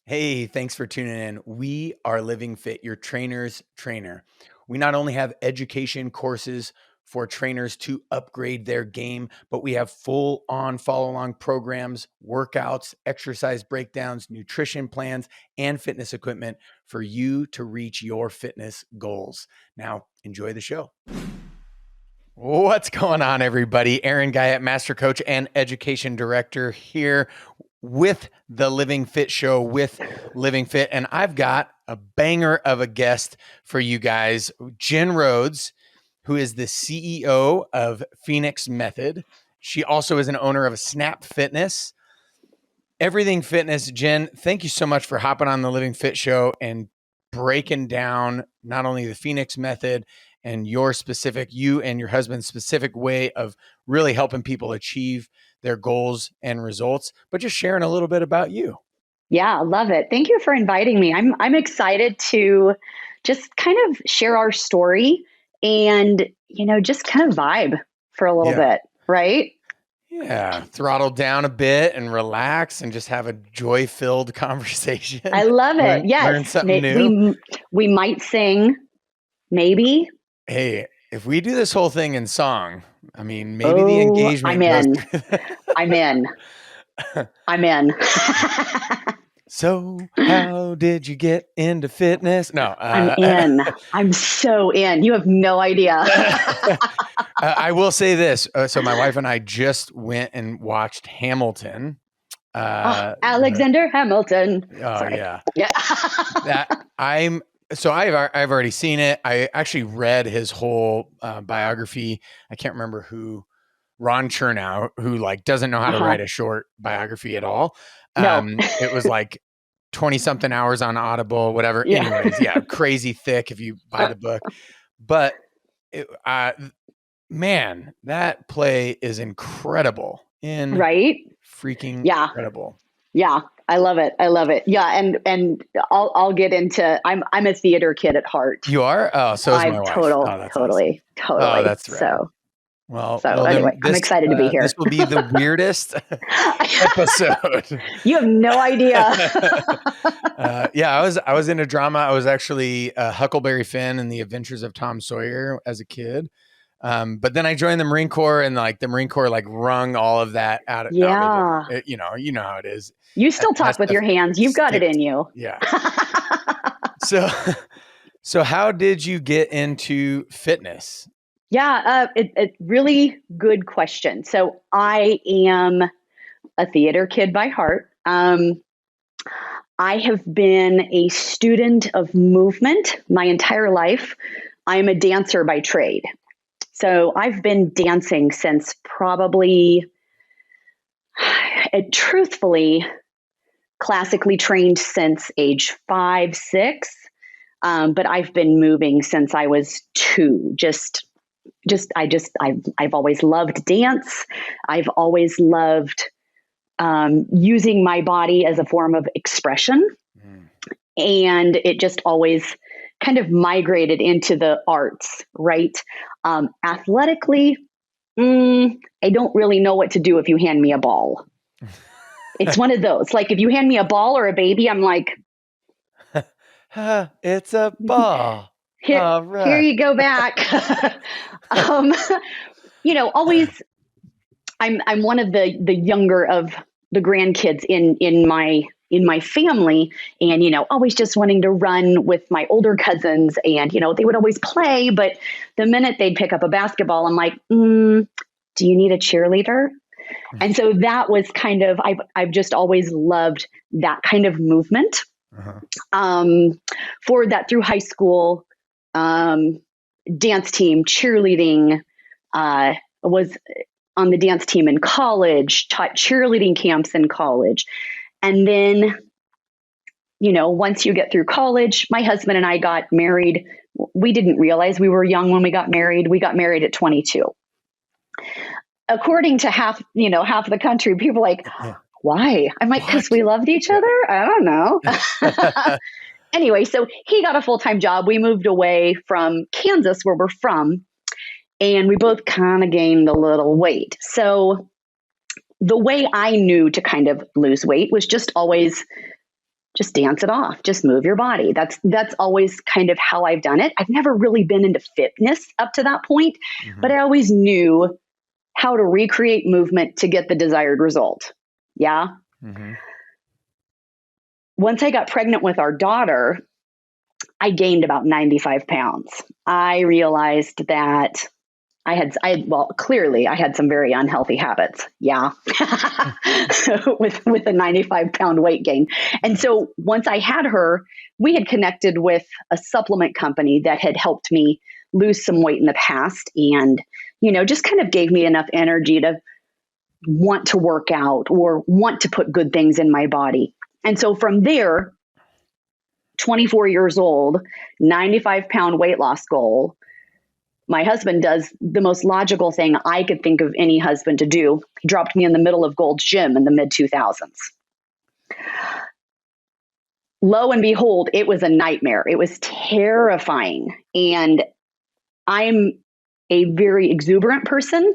Hey, thanks for tuning in. We are Living Fit, your trainer's trainer. We not only have education courses for trainers to upgrade their game, but we have full on follow along programs, workouts, exercise breakdowns, nutrition plans, and fitness equipment for you to reach your fitness goals. Now, enjoy the show. What's going on, everybody? Aaron Guyette, Master Coach and Education Director here with the Living Fit Show with Living Fit. And I've got a banger of a guest for you guys, Jen Rhodes, who is the CEO of Phenix Method. She also is an owner of Snap Fitness. Everything fitness. Jen, thank you so much for hopping on the Living Fit Show and breaking down not only the Phenix Method and you and your husband's specific way of really helping people achieve their goals and results, but just sharing a little bit about you. Yeah, I love it. Thank you for inviting me. I'm excited to just kind of share our story and, just kind of vibe for a little bit, right? Yeah, throttle down a bit and relax and just have a joy-filled conversation. I love it. Yes. Learn something new. We might sing, maybe. Hey, if we do this whole thing in song, I mean, maybe the engagement I'm in. I'm in. So how did you get into fitness? No. I'm in. I'm so in. You have no idea. I will say this. So my wife and I just went and watched Hamilton. Alexander Hamilton. Oh, sorry. Yeah. I've already seen it. I actually read his whole biography. I can't remember who, Ron Chernow, who doesn't know how to write a short biography at all. No. It was 20 something hours on Audible, whatever. Yeah. Anyways, crazy thick if you buy the book. But man, that play is incredible. Right? Freaking incredible. Yeah. I love it. Yeah. And I'll get into, I'm a theater kid at heart. You are? Oh, so is my wife. Totally. Oh, that's right. So anyway, I'm excited to be here. This will be the weirdest episode. You have no idea. I was into drama. I was actually Huckleberry Finn in The Adventures of Tom Sawyer as a kid. But then I joined the Marine Corps, and the Marine Corps wrung all of that out of it. You know how it is. You still talk with your hands. You've got it in you. Yeah. So how did you get into fitness? Yeah, really good question. So I am a theater kid by heart. I have been a student of movement my entire life. I am a dancer by trade. So I've been dancing since probably, truthfully, classically trained since age 5, 6. But I've been moving since I was 2. I've always loved dance. I've always loved using my body as a form of expression. And it just always kind of migrated into the arts, right? Athletically, I don't really know what to do if you hand me a ball. It's one of those, if you hand me a ball or a baby, I'm like, it's a ball. Here you go back. Always, I'm one of the younger of the grandkids in my family, and always just wanting to run with my older cousins, and they would always play, but the minute they'd pick up a basketball, I'm like, do you need a cheerleader? And so that was kind of, I've just always loved that kind of movement. For that through high school, dance team, cheerleading, was on the dance team in college, taught cheerleading camps in college. And then, once you get through college, my husband and I got married. We didn't realize we were young when we got married. We got married at 22. According to half the country, people are like, why? I'm like, because we loved each other? I don't know. Anyway, so he got a full-time job. We moved away from Kansas, where we're from, and we both kind of gained a little weight. So the way I knew to kind of lose weight was just always just dance it off, just move your body. That's always kind of how I've done it. I've never really been into fitness up to that point, but I always knew how to recreate movement to get the desired result. Yeah. Once I got pregnant with our daughter, I gained about 95 pounds. I realized that clearly I had some very unhealthy habits. Yeah. with a 95 pound weight gain. And so once I had her, we had connected with a supplement company that had helped me lose some weight in the past and, just kind of gave me enough energy to want to work out or want to put good things in my body. And so from there, 24 years old, 95 pound weight loss goal. My husband does the most logical thing I could think of any husband to do. He dropped me in the middle of Gold's Gym in the mid 2000s. Lo and behold, it was a nightmare. It was terrifying. And I'm a very exuberant person,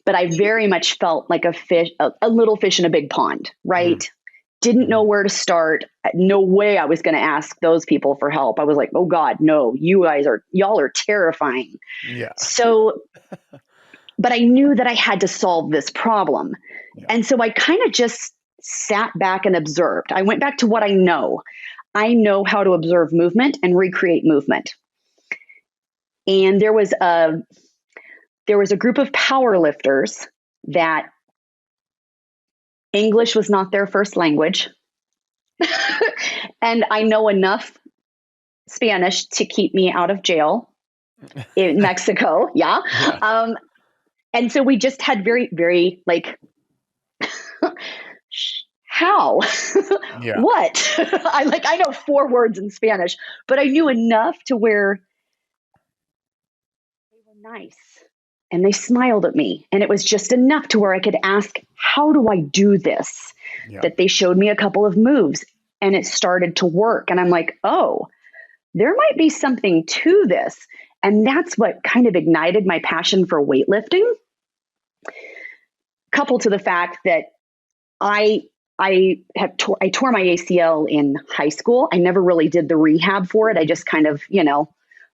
but I very much felt like a little fish in a big pond, right? Didn't know where to start. No way I was going to ask those people for help. I was like, oh God, no, y'all are terrifying. Yeah. So, but I knew that I had to solve this problem. Yeah. And so I kind of just sat back and observed. I went back to what I know. I know how to observe movement and recreate movement. And there was a group of power lifters that English was not their first language. And I know enough Spanish to keep me out of jail in Mexico. Yeah. And so we just had very, very how? Yeah. What? I know 4 words in Spanish, but I knew enough to where they were nice. And they smiled at me. And it was just enough to where I could ask, how do I do this? Yeah. That they showed me a couple of moves and it started to work. And I'm like, oh, there might be something to this. And that's what kind of ignited my passion for weightlifting. Coupled to the fact that I tore my ACL in high school. I never really did the rehab for it. I just kind of,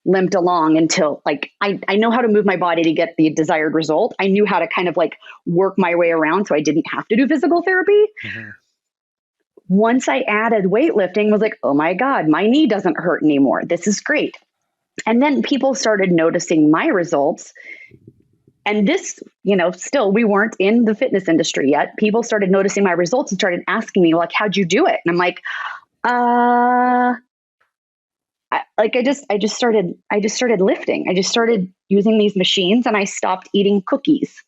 limped along until I know how to move my body to get the desired result. I knew how to kind of work my way around so I didn't have to do physical therapy. Once I added weightlifting, I was like, oh my God, my knee doesn't hurt anymore. This is great. And then people started noticing my results. And this, still, we weren't in the fitness industry yet. People started noticing my results and started asking me, how'd you do it? And I'm like, I just started lifting. I just started using these machines and I stopped eating cookies.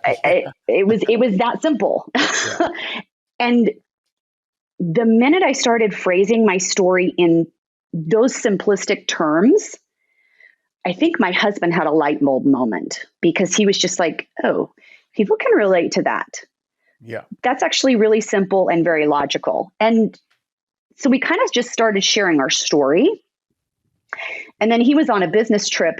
It was that simple. Yeah. And the minute I started phrasing my story in those simplistic terms, I think my husband had a light bulb moment because he was just like, oh, people can relate to that. Yeah. That's actually really simple and very logical. And so we kind of just started sharing our story. And then he was on a business trip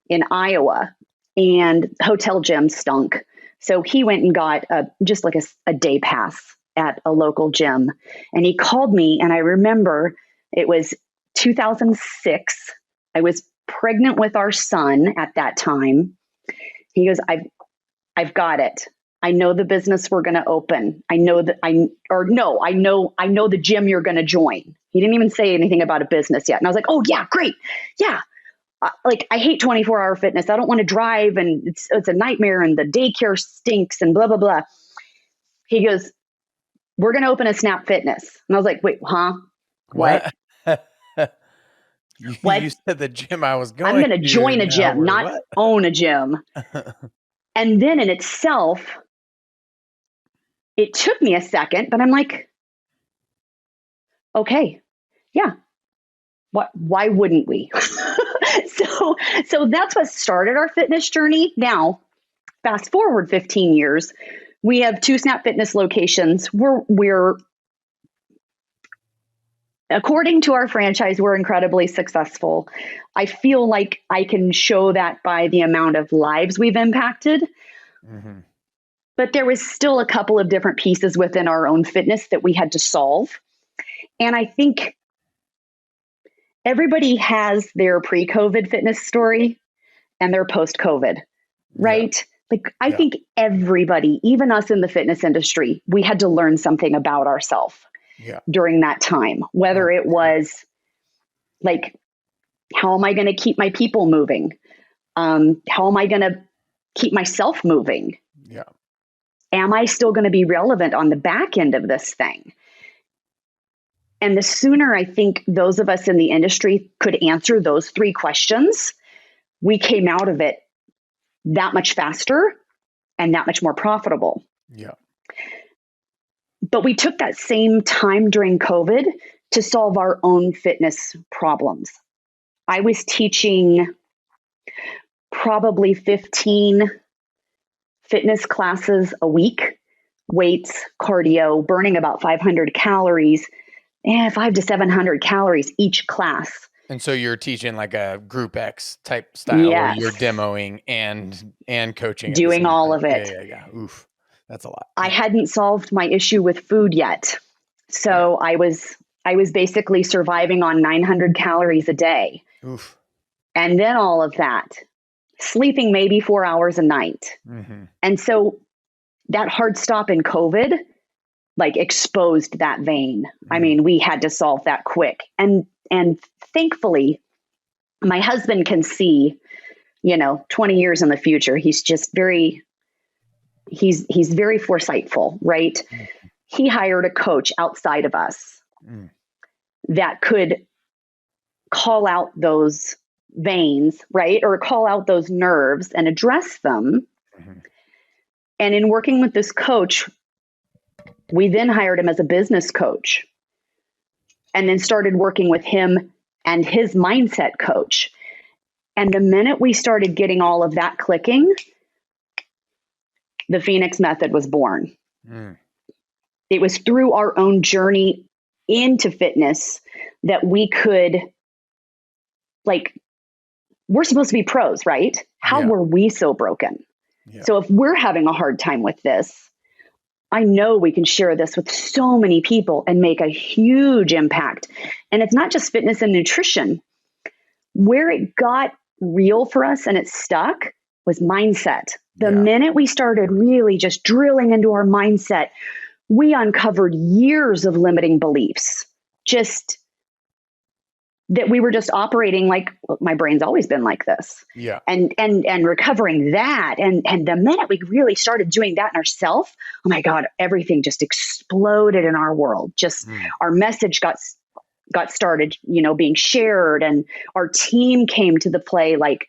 in Iowa and hotel gym stunk. So he went and got just a day pass at a local gym. And he called me and I remember it was 2006. I was pregnant with our son at that time. He goes, I've got it. I know the business we're going to open. I know the gym you're going to join. He didn't even say anything about a business yet. And I was like, oh yeah, great. Yeah. I hate 24-hour fitness. I don't want to drive and it's a nightmare and the daycare stinks and blah, blah, blah. He goes, we're going to open a Snap Fitness. And I was like, wait, huh? What? What? You said the gym I was going to. I'm going to join a gym, not own a gym. And then in itself, it took me a second, but I'm like, okay, yeah. Why wouldn't we? So that's what started our fitness journey. Now, fast forward 15 years, we have 2 Snap Fitness locations. We're according to our franchise, we're incredibly successful. I feel like I can show that by the amount of lives we've impacted. Mm-hmm. But there was still a couple of different pieces within our own fitness that we had to solve. And I think everybody has their pre-COVID fitness story and their post-COVID, Yeah. right? Like, I think everybody, even us in the fitness industry, we had to learn something about ourselves Yeah. during that time, whether it was like, how am I going to keep my people moving? How am I going to keep myself moving? Yeah. Am I still going to be relevant on the back end of this thing? And the sooner I think those of us in the industry could answer those three questions, we came out of it that much faster and that much more profitable. Yeah. But we took that same time during COVID to solve our own fitness problems. I was teaching probably 15 fitness classes a week, weights, cardio, burning about 500 calories, 500 to 700 calories each class. And so you're teaching like a group X type style where Yes. you're demoing and coaching. Doing all of it. Yeah. Oof. That's a lot. I hadn't solved my issue with food yet. So I was basically surviving on 900 calories a day. Oof. And then all of that, sleeping maybe 4 hours a night. Mm-hmm. And so that hard stop in COVID, like, exposed that vein. Mm-hmm. I mean, we had to solve that quick. And thankfully, my husband can see, 20 years in the future. He's just he's very foresightful, right? Mm-hmm. He hired a coach outside of us that could call out those veins, right? Or call out those nerves and address them. Mm-hmm. And in working with this coach, we then hired him as a business coach and then started working with him and his mindset coach. And the minute we started getting all of that clicking, the Phenix Method was born. It was through our own journey into fitness that we could, we're supposed to be pros, right? How were we so broken? Yeah. So if we're having a hard time with this, I know we can share this with so many people and make a huge impact. And it's not just fitness and nutrition. Where it got real for us and it stuck was mindset. The minute we started really just drilling into our mindset, we uncovered years of limiting beliefs, just that we were just operating like, well, my brain's always been like this. Yeah. And recovering that. And the minute we really started doing that in ourselves, oh my God, everything just exploded in our world. Just our message got started, being shared, and our team came to the play like,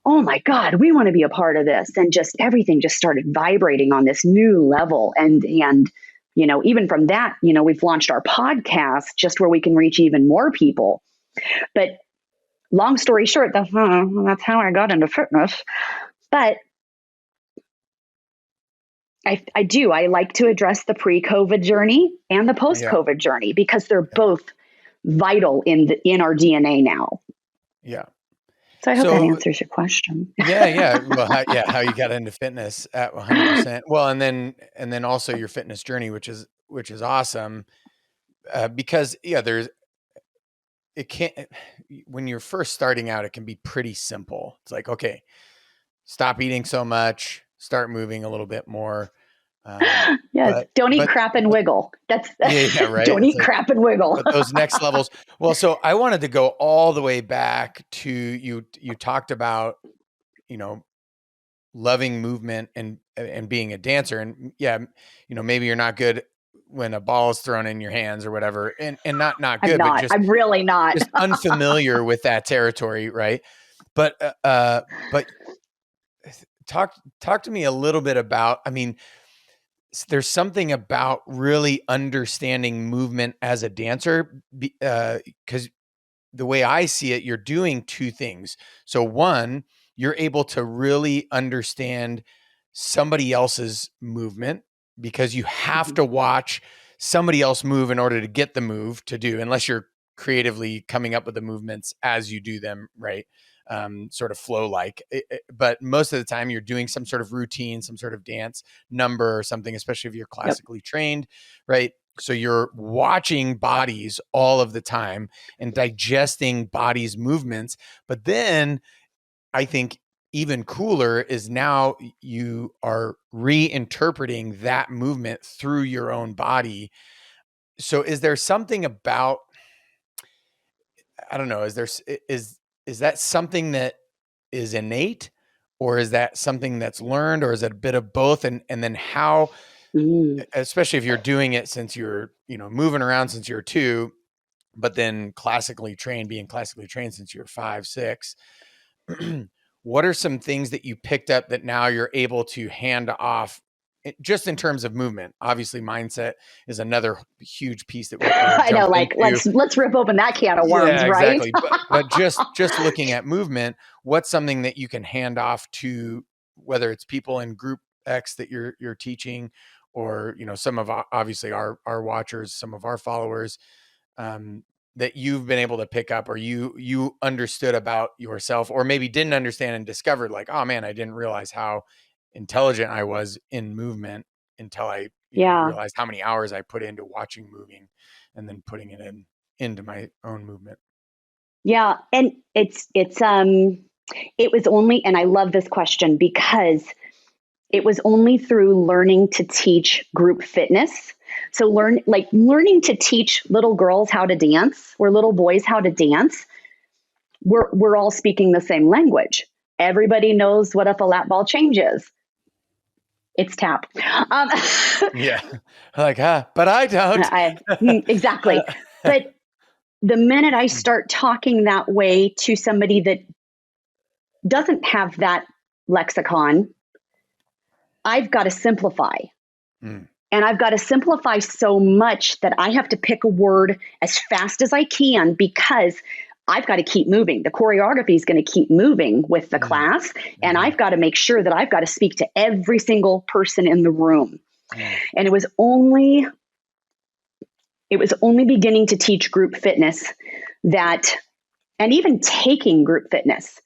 oh my God, we want to be a part of this. And just everything just started vibrating on this new level. And even from that, we've launched our podcast just where we can reach even more people. But long story short, that's how I got into fitness. But I like to address the pre-COVID journey and the post-COVID journey because they're both vital in our DNA now. Yeah. So I hope that answers your question. Yeah. Well, how you got into fitness at 100%. Well, and then also your fitness journey, which is awesome, because when you're first starting out, it can be pretty simple. It's like, okay, stop eating so much, start moving a little bit more. Yes. Don't eat crap and wiggle. That's right. Don't eat crap and wiggle. But those next levels. Well, so I wanted to go all the way back to you talked about, loving movement and being a dancer. And maybe you're not good when a ball is thrown in your hands or whatever, and not good, but just I'm really not just unfamiliar with that territory. Right. But talk to me a little bit about, there's something about really understanding movement as a dancer, because the way I see it, you're doing two things. So one, you're able to really understand somebody else's movement because you have to watch somebody else move in order to get the move to do, unless you're creatively coming up with the movements as you do them, right? Sort of flow like, but most of the time you're doing some sort of routine, some sort of dance number or something, especially if you're classically trained, right? So you're watching bodies all of the time and digesting bodies' movements. But then I think even cooler is now you are reinterpreting that movement through your own body. So is there something about, I don't know, is that something that is innate, or is that something that's learned, or is it a bit of both? And then how, Mm. especially if you're doing it since you're, moving around since you're 2, but then being classically trained since you're 5, 6, what are some things that you picked up that now you're able to hand off just in terms of movement? Obviously mindset is another huge piece that we'll I know, jump like into. let's rip open that can of worms, Yeah, right? exactly. But just looking at movement, what's something that you can hand off to, whether it's people in group X that you're teaching, or some of obviously our watchers, some of our followers, um, that you've been able to pick up, or you understood about yourself, or maybe didn't understand and discovered, like, oh man, I didn't realize how intelligent I was in movement until I Yeah. realized how many hours I put into watching moving and then putting it into my own movement. Yeah. And it was only, and I love this question because it was only through learning to teach group fitness. So learning to teach little girls how to dance or little boys how to dance. We're all speaking the same language. Everybody knows what if a lap ball changes. It's tap. Yeah. Like, but I don't. Exactly. But the minute I start talking that way to somebody that doesn't have that lexicon, I've got to simplify. Mm. And I've got to simplify so much that I have to pick a word as fast as I can because I've got to keep moving. The choreography is going to keep moving with the class. And I've got to make sure that I've got to speak to every single person in the room. And it was only beginning to teach group fitness that, and even taking group fitness,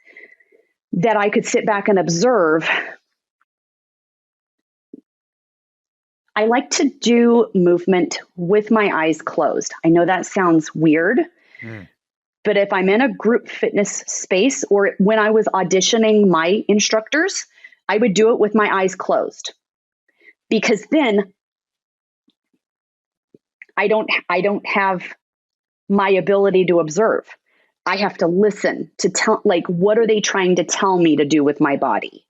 that I could sit back and observe. I like to do movement with my eyes closed. I know that sounds weird, but if I'm in a group fitness space or when I was auditioning my instructors, I would do it with my eyes closed because then I don't have my ability to observe. I have to listen to tell, like, what are they trying to tell me to do with my body?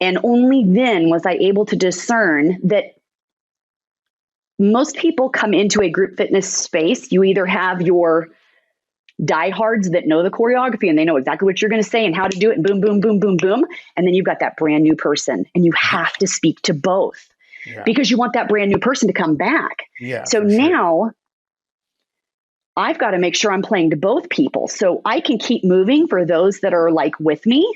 And only then was I able to discern that most people come into a group fitness space. You either have your diehards that know the choreography and they know exactly what you're going to say and how to do it, and boom, boom, boom, boom, boom. And then you've got that brand new person, and you have to speak to both because you want that brand new person to come back. So now I've got to make sure I'm playing to both people so I can keep moving for those that are like with me.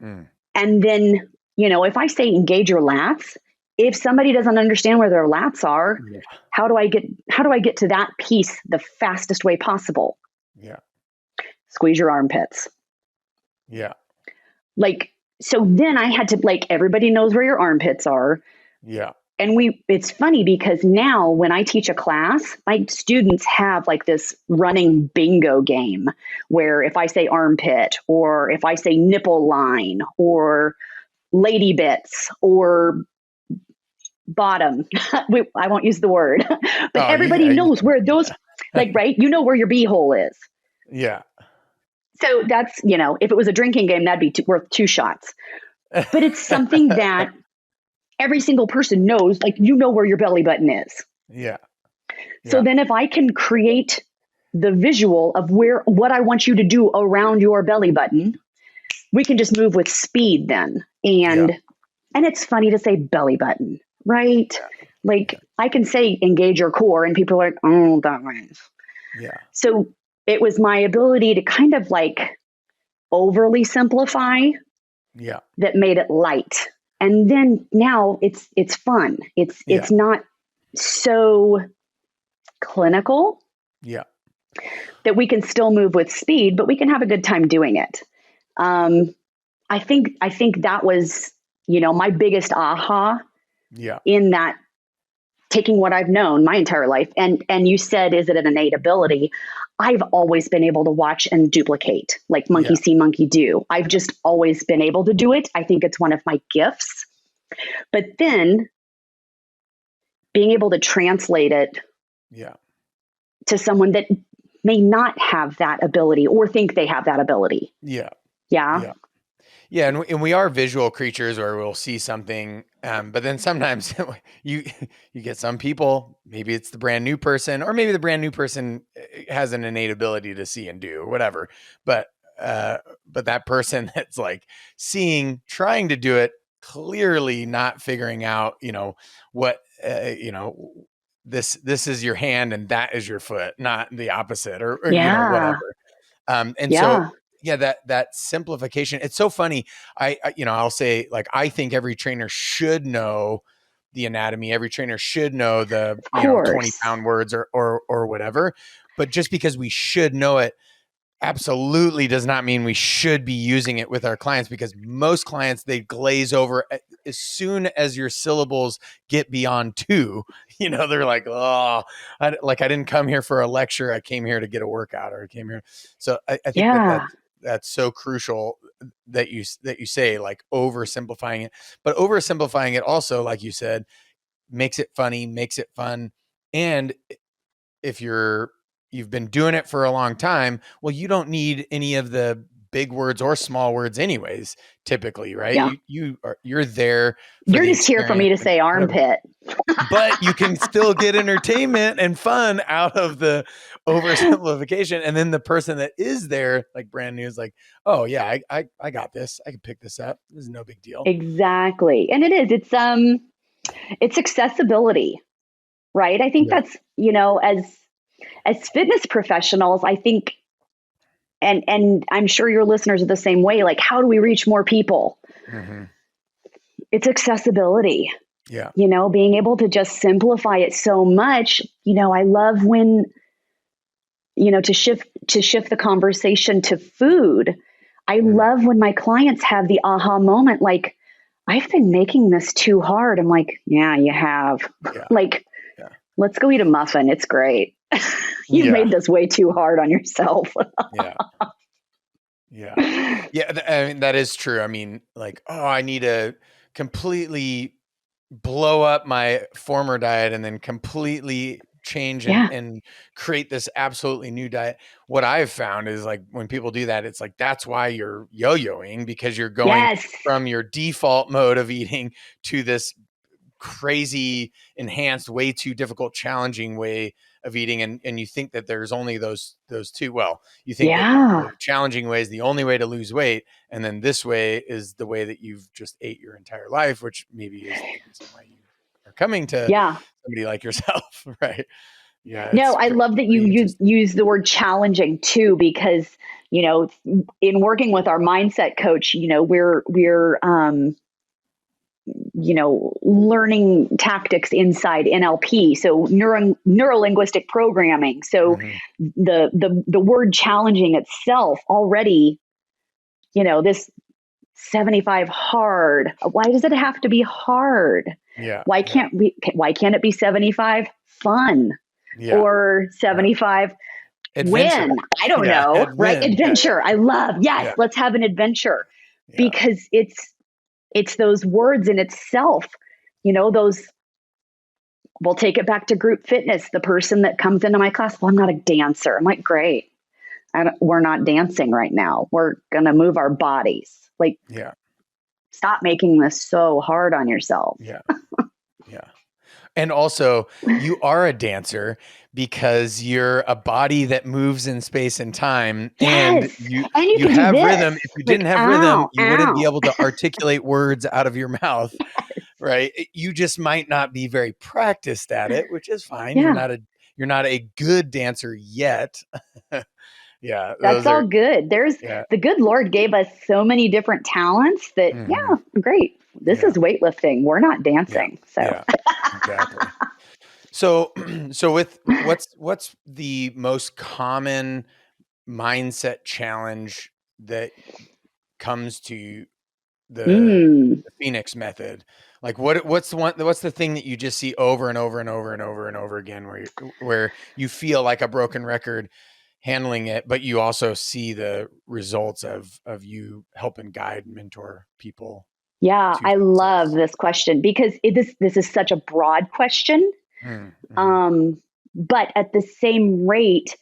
And then, if I say engage your lats, if somebody doesn't understand where their lats are, how do I get to that piece the fastest way possible? Squeeze your armpits. So then I had to, everybody knows where your armpits are. And it's funny because now when I teach a class, my students have like this running bingo game where if I say armpit, or if I say nipple line, or lady bits, or bottom, I won't use the word, but everybody knows where those, right? You know where your beehole is. So that's, if it was a drinking game, that'd be worth 2 shots. But it's something that every single person knows, where your belly button is. So then if I can create the visual of what I want you to do around your belly button, we can just move with speed then. And it's funny to say belly button, right? I can say engage your core and people are like, oh, that means. So it was my ability to kind of overly simplify that made it light. And then now it's fun. It's not so clinical that we can still move with speed, but we can have a good time doing it. I think that was, my biggest aha in that taking what I've known my entire life, and you said, is it an innate ability? I've always been able to watch and duplicate, like monkey Yeah. see, monkey do. I've just always been able to do it. I think it's one of my gifts. But then being able to translate it Yeah. to someone that may not have that ability or think they have that ability. Yeah. Yeah. Yeah. Yeah, and we are visual creatures, where we'll see something, but then sometimes you get some people. Maybe it's the brand new person, or maybe the brand new person has an innate ability to see and do, or whatever. But that person that's like seeing, trying to do it, clearly not figuring out, what this is your hand and that is your foot, not the opposite, or Yeah. whatever. And so, Yeah. yeah, that simplification, it's so funny. I'll say, like, I think every trainer should know the anatomy. Every trainer should know the, Of course. 20-pound words, or whatever. But just because we should know it absolutely does not mean we should be using it with our clients, because most clients, they glaze over as soon as your syllables get beyond two. They're like, oh, I didn't come here for a lecture, I came here to get a workout, or I came here. So I think Yeah. that's so crucial that you say, like, oversimplifying it. But oversimplifying it also, like you said, makes it funny, makes it fun. And if you've been doing it for a long time, well, you don't need any of the big words or small words anyways, typically, right? Yeah. You're there for You're the just here for experience me to and say whatever. armpit. But you can still get entertainment and fun out of the oversimplification. And then the person that is there, like brand new, is like, oh yeah, I got this. I can pick this up. This is no big deal. Exactly. And it is. It's accessibility, right? I think Yeah. that's, as fitness professionals, I think, and I'm sure your listeners are the same way, like, how do we reach more people? Mm-hmm. It's accessibility. Yeah. Being able to just simplify it so much. I love when, to shift the conversation to food. I love when my clients have the aha moment, like, I've been making this too hard. I'm like, yeah, you have. Yeah. Like, Yeah. let's go eat a muffin. It's great. You've made this way too hard on yourself. Yeah. Yeah. Yeah. I mean, that is true. I mean, like, oh, I need to completely blow up my former diet and then completely change and, Yeah. and create this absolutely new diet. What I've found is, like, when people do that, it's like, that's why you're yo-yoing, because you're going Yes. from your default mode of eating to this crazy, enhanced, way too difficult, challenging way of eating. And you think that there's only those two. Well, you think that Yeah. the challenging way is the only way to lose weight, and then this way is the way that you've just ate your entire life, which maybe is the reason why you are coming to Yeah. somebody like yourself. Right. Yeah. No, It's I love that pretty you interesting. use the word challenging too, because, in working with our mindset coach, we're learning tactics inside NLP, so neuro-linguistic programming. So Mhm. the word challenging itself already, this 75 hard. Why does it have to be hard? Yeah. Why Yeah. can't it be 75 fun, Yeah. or Yeah. 75 Adventure. win? I don't Yeah. know, right? Advent. Yeah. Adventure. I love. Yes, Yeah. let's have an adventure, Yeah. because it's those words in itself, those. We'll take it back to group fitness. The person that comes into my class, well, I'm not a dancer. I'm like, great. We're not dancing right now. We're going to move our bodies. Like, Yeah. stop making this so hard on yourself. Yeah. Yeah. And also, you are a dancer because you're a body that moves in space and time, and Yes. And you you can do have this. rhythm. If you didn't Like, have rhythm, ow, you wouldn't be ow. able to articulate words out of your mouth, right? You just might not be very practiced at it, which is fine. Yeah. You're not a good dancer yet. Yeah, That's those all are good. yeah. The good Lord gave us so many different talents that, Mhm. yeah, great. This Yeah. is weightlifting. We're not Yeah. dancing. So, Yeah. Exactly. So so with what's the most common mindset challenge that comes to the mm, Phenix method? Like what's the thing that you just see over and over and over and over and over again where you feel like a broken record handling it, but you also see the results of you helping guide, mentor people Yeah, to I love success. this question because this is such a broad question. Mm-hmm. Um, but at the same rate,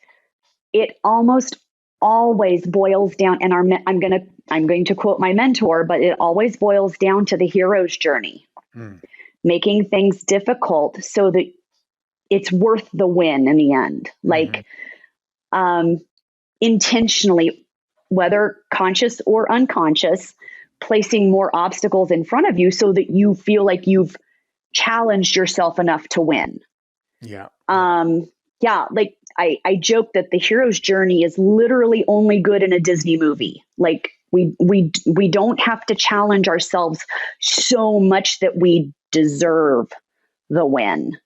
it almost always boils down. And I'm going to quote my mentor, but it always boils down to the hero's journey, Mm. making things difficult so that it's worth the win in the end. Mm-hmm. Like um, intentionally, whether conscious or unconscious, placing more obstacles in front of you so that you feel like you've challenged yourself enough to win. Yeah. Yeah. Um, yeah, like I joke that the hero's journey is literally only good in a Disney movie. Like we don't have to challenge ourselves so much that we deserve the win.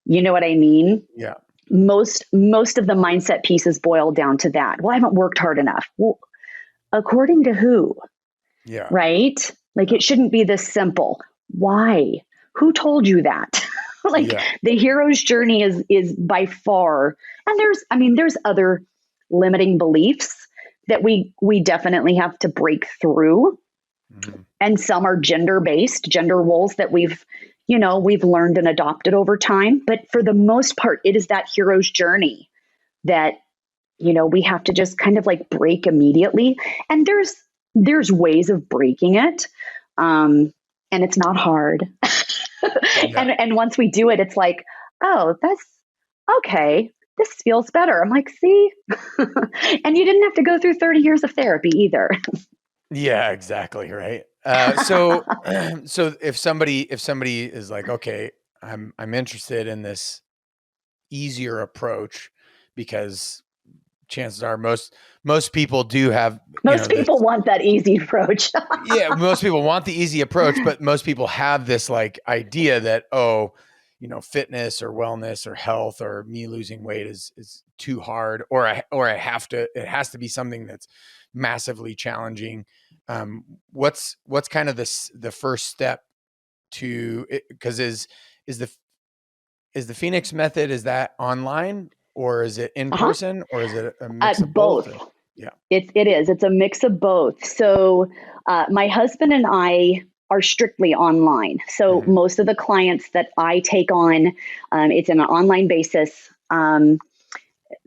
You know what I mean? Yeah. Most of the mindset pieces boil down to that. Well, I haven't worked hard enough. Well, according to who? Yeah. Right? Like Yeah. it shouldn't be this simple. Why? Who told you that? Like Yeah. the hero's journey is by far, and there's other limiting beliefs that we definitely have to break through, Mm-hmm. and some are gender roles that we've learned and adopted over time, but for the most part it is that hero's journey that we have to just kind of like break immediately. And there's ways of breaking it. And it's not hard. Yeah. And once we do it, it's like, oh, that's okay. This feels better. I'm like, see? And you didn't have to go through 30 years of therapy either. Yeah, exactly. Right. So, so if somebody is like, okay, I'm interested in this easier approach because chances are most people do have, Most this. people want that easy approach. Yeah, most people want the easy approach, but most people have this like idea that, oh, fitness or wellness or health or me losing weight is too hard, or I have to, it has to be something that's massively challenging. What's kind of the first step to it? Because is the is the Phenix method, is that online or is it in Uh-huh. person or is it a mix of both? Both. Or yeah. It's a mix of both. So my husband and I are strictly online. So Hmm. most of the clients that I take on, it's on an online basis.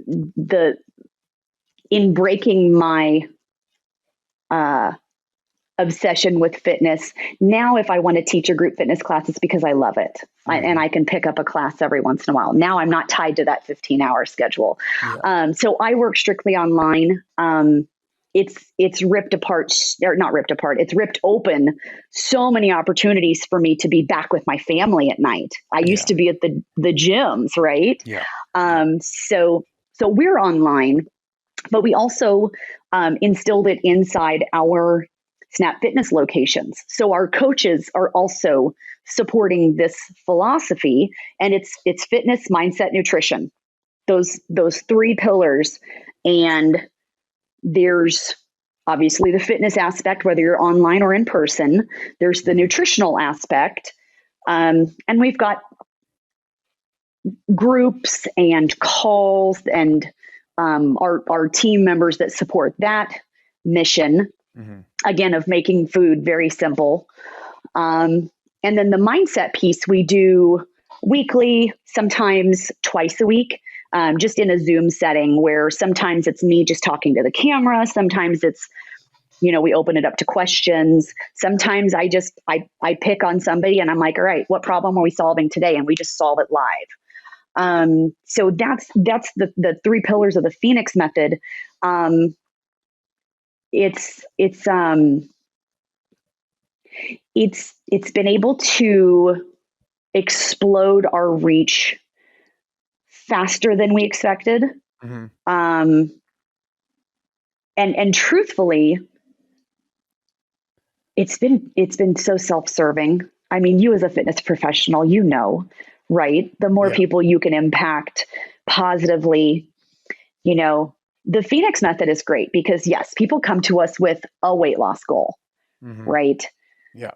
The In breaking my uh, obsession with fitness, now if I want to teach a group fitness class, it's because I love it. And Hmm. I can pick up a class every once in a while. Now I'm not tied to that 15-hour schedule. Yeah. So I work strictly online. It's ripped apart, or not ripped apart, it's ripped open so many opportunities for me to be back with my family at night. I used Yeah. to be at the gyms, right? Yeah. Yeah. So we're online, but we also instilled it inside our Snap Fitness locations. So our coaches are also supporting this philosophy, and it's fitness, mindset, nutrition. Those three pillars. And there's obviously the fitness aspect, whether you're online or in person. There's the Mhm. nutritional aspect, and we've got groups and calls and our team members that support that mission, Mhm. again, of making food very simple. Um, and then the mindset piece we do weekly, sometimes twice a week, just in a Zoom setting where sometimes it's me just talking to the camera. Sometimes it's, we open it up to questions. Sometimes I pick on somebody and I'm like, all right, what problem are we solving today? And we just solve it live. So that's the three pillars of the Phenix method. Um, it's it's been able to explode our reach faster than we expected. Mhm. Um, and truthfully, it's been so self-serving. I mean, you as a fitness professional, right? The more Yeah. people you can impact positively, you know, the Phoenix method is great because yes, people come to us with a weight loss goal, Mhm. right? Yeah.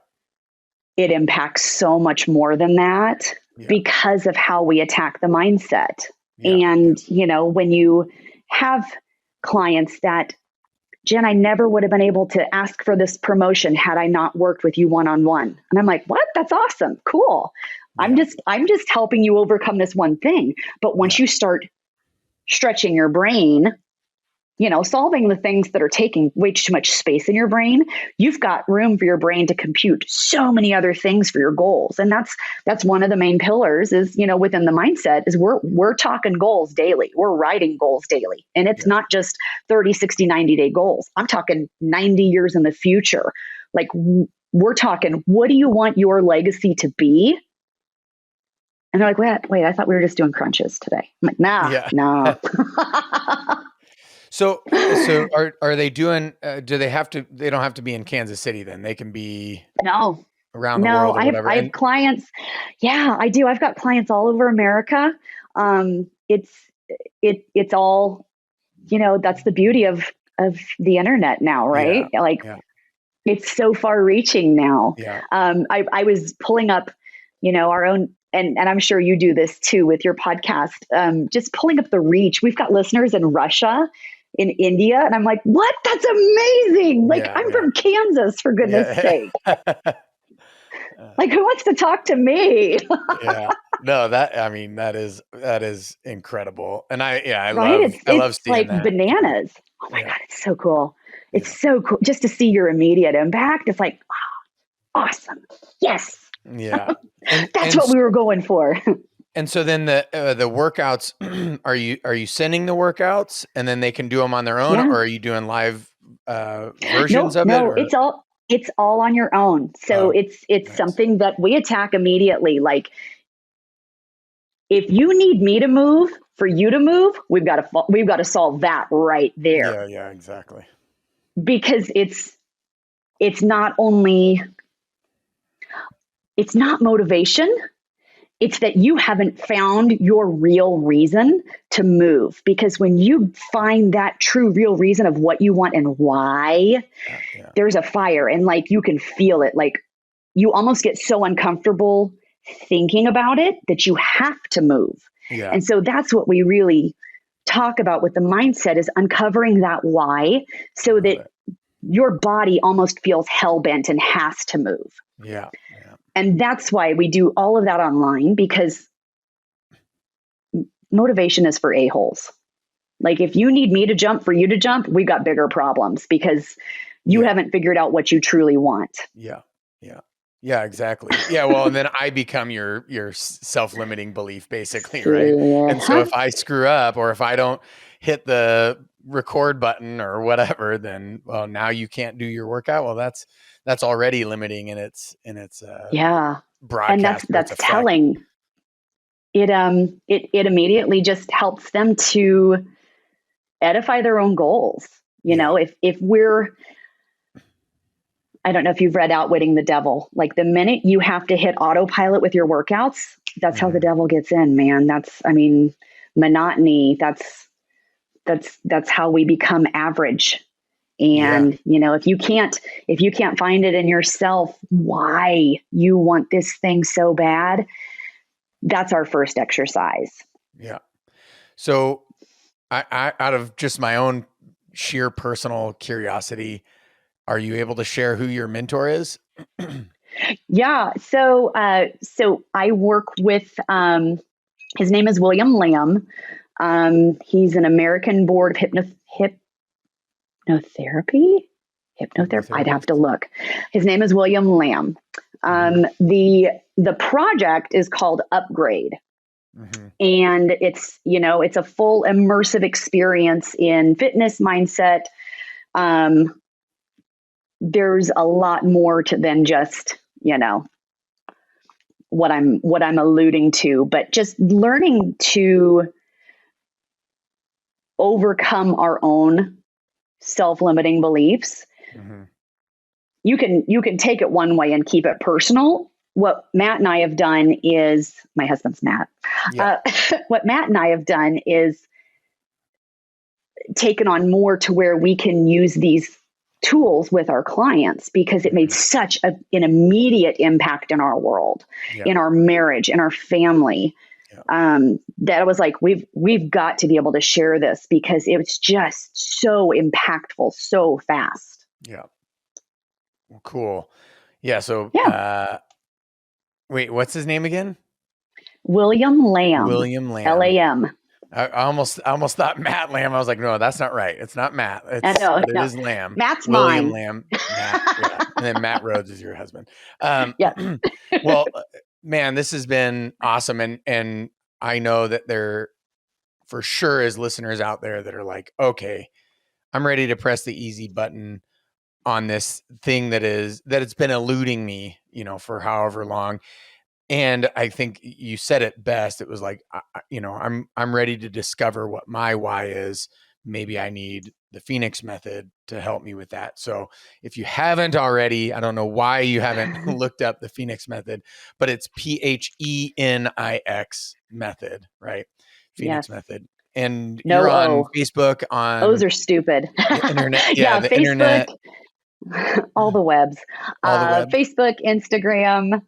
it impacts so much more than that Yeah. because of how we attack the mindset. Yeah. And, when you have clients that, Jen, I never would have been able to ask for this promotion had I not worked with you one-on-one. And I'm like, what? That's awesome. Cool. Yeah. I'm just helping you overcome this one thing. But once Yeah. you start stretching your brain, solving the things that are taking way too much space in your brain, you've got room for your brain to compute so many other things for your goals. And that's one of the main pillars is, within the mindset is we're talking goals daily. We're writing goals daily. And it's Yeah. not just 30, 60, 90-day goals. I'm talking 90 years in the future. Like we're talking, what do you want your legacy to be? And they're like, wait, I thought we were just doing crunches today. I'm like, Yeah. nah. So are they doing, do they have to, they don't have to be in Kansas City then? They can be No, around the world or I have whatever. I have clients. Yeah, I do. I've got clients all over America. It's all, that's the beauty of the internet now, Yeah. right? Like Yeah. it's so far reaching now. Yeah. I was pulling up, our own, and I'm sure you do this too with your podcast, just pulling up the reach. We've got listeners in Russia, in India, and I'm like, what? That's amazing. Like Yeah. I'm Yeah. from Kansas, for goodness Yeah. sake. Like who wants to talk to me? Yeah. No, that is incredible. And I Right? I love It's seeing like that. bananas. Oh my Yeah. God, it's so cool. Yeah. It's so cool just to see your immediate impact. It's like, awesome. Yes. Yeah. And That's what we were going for. so then the workouts, are you sending the workouts and then they can do them on their own, Yeah. or are you doing live versions No, of it, no, or? it's all on your own. So Oh, it's nice. something that we attack immediately. Like if you need me to move for you to move, we've got to solve that right there. Yeah, yeah, exactly. Because it's not only it's not motivation. It's that you haven't found your real reason to move. Because when you find that true, real reason of what you want and why, Yeah. there's a fire and like you can feel it. Like you almost get so uncomfortable thinking about it that you have to move. Yeah. And so that's what we really talk about with the mindset is uncovering that why so that your body almost feels hell-bent and has to move. Yeah. Yeah. And that's why we do all of that online, because motivation is for a-holes. Like if you need me to jump for you to jump, we've got bigger problems because you haven't figured out what you truly want. Yeah. Yeah. Yeah, exactly. Yeah. Well, and then I become your self-limiting belief basically. Right. And so if I screw up or if I don't hit the record button or whatever, then, well, now you can't do your workout. Well, that's already limiting in its broadcast. And that's telling. It immediately just helps them to edify their own goals. You know, if we're, I don't know if you've read Outwitting the Devil, like the minute you have to hit autopilot with your workouts, that's how the devil gets in, man. Monotony, that's how we become average. And, if you can't find it in yourself, why you want this thing so bad, that's our first exercise. Yeah. So I out of just my own sheer personal curiosity, are you able to share who your mentor is? Yeah. So I work with, his name is William Lamb. He's an American board of hypnotherapy. I'd have to look. His name is William Lamb. The project is called Upgrade. And it's a full immersive experience in fitness mindset. There's a lot more to than just, what I'm alluding to, but just learning to overcome our own self-limiting beliefs. You can take it one way and keep it personal. What Matt and I have done is, my husband's Matt. What Matt and I have done is taken on more to where we can use these tools with our clients because it made such an immediate impact in our world, in our marriage, in our family. That I was like, we've got to be able to share this because it was just so impactful, so fast. Yeah. Well, cool. Yeah. So, wait, what's his name again? William Lamb. William Lamb. L-A-M. I almost thought Matt Lamb. I was like, no, that's not right. It's not Matt. It is Lamb. Matt's William mine. Lamb. Matt, yeah. And then Matt Rhodes is your husband. Well, man, this has been awesome. And I know that there for sure is listeners out there that are like, okay, I'm ready to press the easy button on this thing that it's been eluding me, for however long. And I think you said it best. It was like, I'm ready to discover what my why is. Maybe I need the Phenix Method to help me with that. So if you haven't already, I don't know why you haven't looked up the Phenix Method, but it's PHENIX method, right? Phenix Method. And you're on Facebook, on O's are stupid. The internet. Yeah, the Facebook, internet. all the webs. Facebook, Instagram,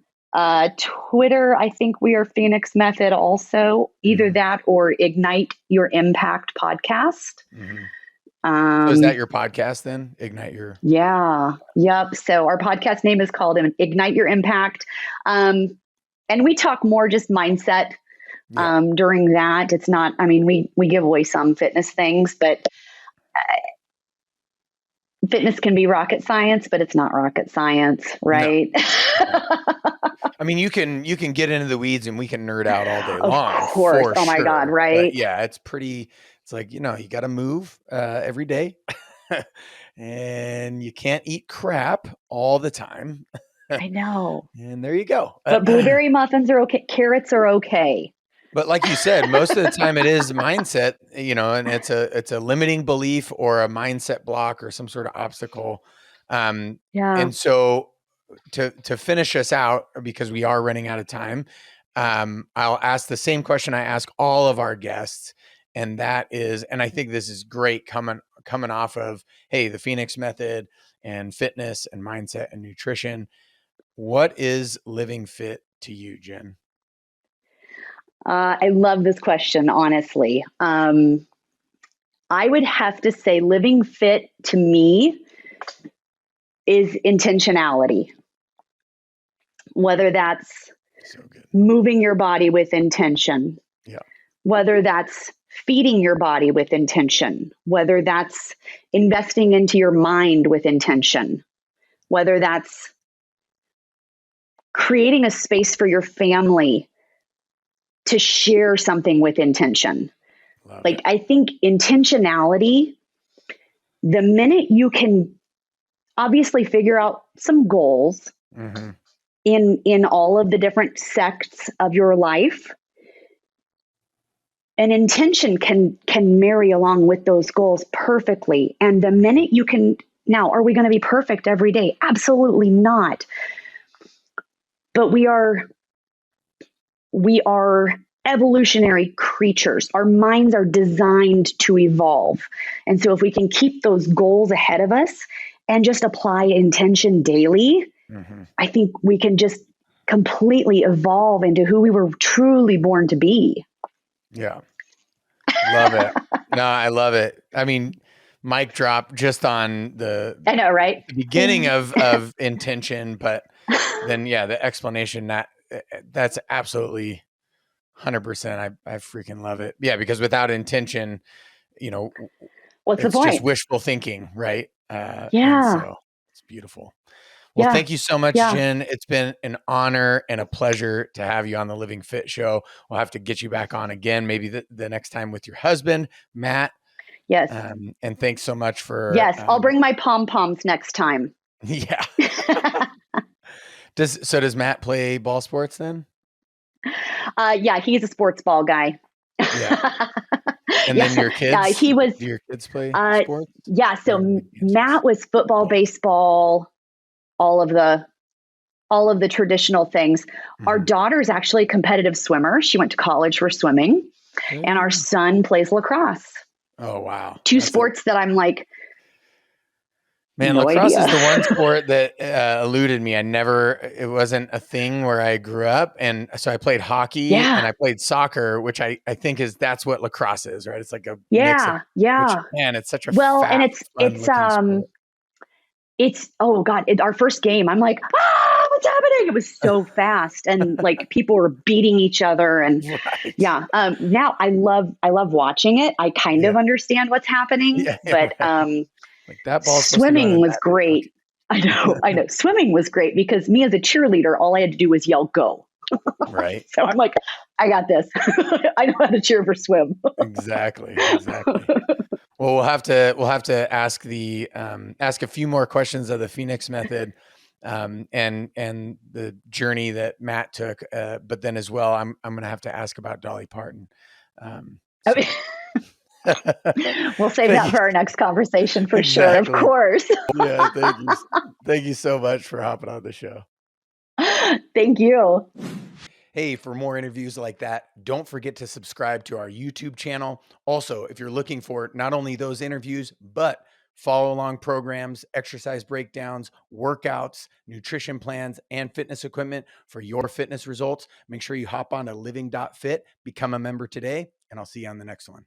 Twitter. I think we are Phenix Method also. Either that or Ignite Your Impact podcast. So is that your podcast then? Ignite Your. Yeah. Yep. So our podcast name is called Ignite Your Impact. And we talk more just mindset during that. It's not, we give away some fitness things, but fitness can be rocket science, but it's not rocket science, right? No. You can get into the weeds and we can nerd out all day long. Of course. Oh my God. Right. But yeah. It's like, you got to move every day and you can't eat crap all the time. I know. And there you go. But blueberry muffins are okay. Carrots are okay. But like you said, most of the time it is mindset, and it's a limiting belief or a mindset block or some sort of obstacle. And so to finish us out, because we are running out of time, I'll ask the same question I ask all of our guests. And that is, and I think this is great coming off of, hey, the Phenix Method and fitness and mindset and nutrition. What is Living Fit to you, Jen? I love this question, honestly. I would have to say Living Fit to me is intentionality. Whether that's moving your body with intention, whether that's feeding your body with intention, whether that's investing into your mind with intention, whether that's creating a space for your family to share something with intention. I think intentionality, the minute you can obviously figure out some goals in all of the different sects of your life, an intention can marry along with those goals perfectly. And the minute you can, now, are we going to be perfect every day? Absolutely not. But we are evolutionary creatures. Our minds are designed to evolve. And so if we can keep those goals ahead of us and just apply intention daily, I think we can just completely evolve into who we were truly born to be. Yeah. Love it. No, I love it. Mic drop just on I know, right? The beginning of intention, but then, the explanation, that's absolutely 100%. I freaking love it. Yeah. Because without intention, what's the point? It's just wishful thinking, right? So it's beautiful. Well, thank you so much, Jen. It's been an honor and a pleasure to have you on the Living Fit show. We'll have to get you back on again, maybe the next time with your husband, Matt. Yes. And thanks so much for. Yes, I'll bring my pom-poms next time. Yeah. Does Matt play ball sports then? He's a sports ball guy. Yeah. And then your kids? Do your kids play sports? Yeah. So Matt was football, baseball, all of the traditional things. Our daughter's actually a competitive swimmer. She went to college for swimming, and our son plays lacrosse. Oh, wow. Two sports that I'm like, Man, No lacrosse idea. is the one sport that eluded me. It wasn't a thing where I grew up. And so I played hockey and Yeah. I played soccer, which I think that's what lacrosse is, right? It's like a mix of, Yeah. which, Yeah. man, it's such a Well, and fat, fun looking sport. it's oh god, our first game, I'm like, what's happening? It was so fast, and like people were beating each other, and Right. yeah. Now I love watching it. I kind of Yeah. understand what's happening, Yeah. but Right. Like that ball's supposed to go in the swimming was net. great. I know. Swimming was great because me as a cheerleader, all I had to do was yell "go." Right. So I'm like, I got this. I know how to cheer for swim. Exactly. Exactly. Well, we'll have to ask a few more questions of the Phenix Method, and the journey that Matt took. But then as well, I'm going to have to ask about Dolly Parton. So We'll save thank that you. for our next conversation for sure. Of Exactly. course. Yeah. Thank you so much for hopping on the show. Thank you. Hey, for more interviews like that, don't forget to subscribe to our YouTube channel. Also, if you're looking for not only those interviews, but follow along programs, exercise breakdowns, workouts, nutrition plans, and fitness equipment for your fitness results, make sure you hop on to Living.Fit, become a member today, and I'll see you on the next one.